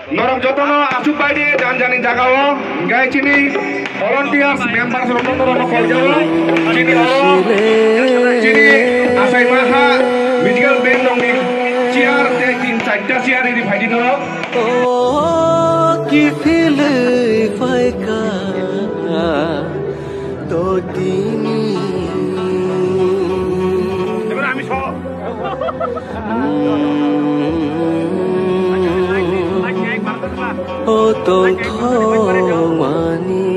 Norong jotono asuk baidi janjani jagawo gai chini volunteers members rono koljawo chini oro chini asai maha musical band dong ni chair te tin chaita chair ini bhaidi no কি feel ফাইকা তো দিনি ebar ami so ও তো মানি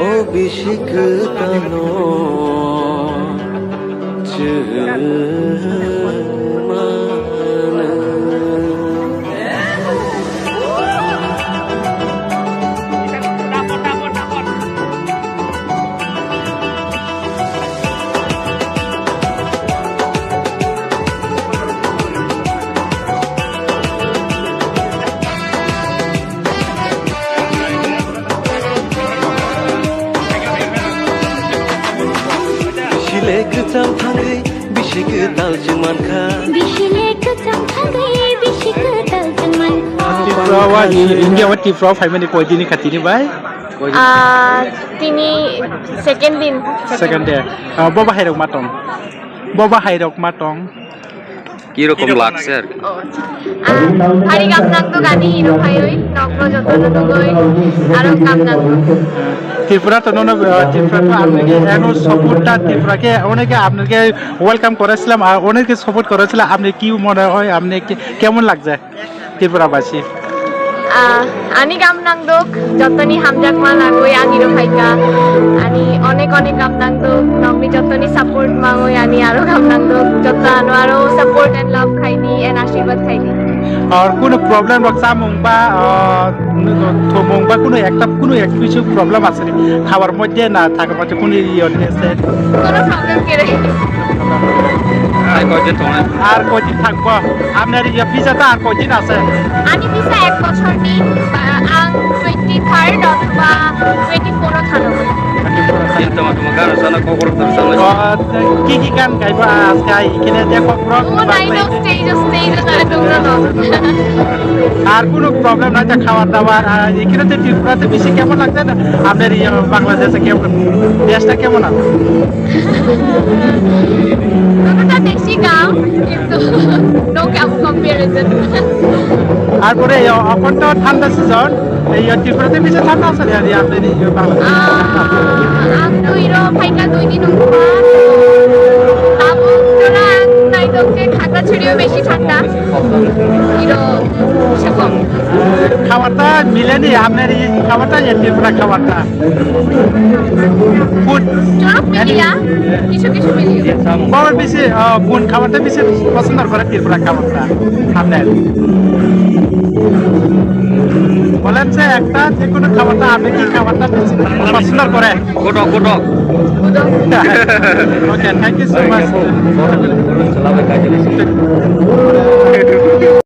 ও বিশিক তানো Bishilek tamthangai bishik daljung mankha Bishilek tamthangai bishik daljung mankha Tifra wa India wa Tifra family koi dini khatini bai তিনি second দিন second day boba hairok matong কি রকম লাগছে আর hari kamnangdo gani hero bhaioi nogno jotono dugoi aro kamnangdo Tripura তো নন ত্রিপুরা তো আপনাকে এনো সাপোর্টটা ত্রিপুরাকে অনেকে আপনাকে ওয়েলকাম করেছিলাম আর অনেকে সাপোর্ট করেছিলাম আপনি কি মনে হয় আপনি কেমন লাগছে ত্রিপুরাবাসী ani kamnangdok jotoni hamjakma lagoi angiro bhaika ani onek kamnangdok nogni jotoni support mangoi ani aro kamnangdok jotano aro support and love khaini and ashirwad khaini আর কোনো প্রবলেম রকসা মুংবা থমংবা কোনো এক কিছু প্রবলেম আছে খাবার মধ্যে না থাকার মধ্যে কোনো ইয়ে আছে কোনো প্রবলেম কেরে আর কয়দিন থাকবো আপনার ইয়ে ভিসাটা আর কয়দিন আছে ani visa 1 বছর ni ang 23rd অথবা 24th থাকবো কি গান গাইবা আজকে এখানে দেখো আর কোনো প্রবলেম নাই খাওয়ার দাওয়ার এখানে তো ত্রিপুরাতে বেশি কেমন লাগছে না আপনার বাংলাদেশে কেমন দেশটা কেমন আছে দেশি গাও কিন্তু নো কম্পারিজন তারপরে এখন তো ঠান্ডা সিজন এই ত্রিপুরাতে বেশি ঠান্ডা আছে আর আপনার বাংলাদেশে ang iro paika 2 din ungpa abo jora nai dokte khata chhiriyo beshi thanda iro সেরকম খাবারটা মিলেনি আপনার এই খাবারটা ত্রিপুরা খাবারটা ফুড জরক মিলিয়া কিছু মিলিয়া বড় বেশি কোন খাবারটা বেশি পছন্দ করে ত্রিপুরা খাবারটা আপনার বলেন যে একটা যে কোনো খাবারটা আপনি কি খাবারটা বেশি পছন্দ করে কোটক okay thank you so much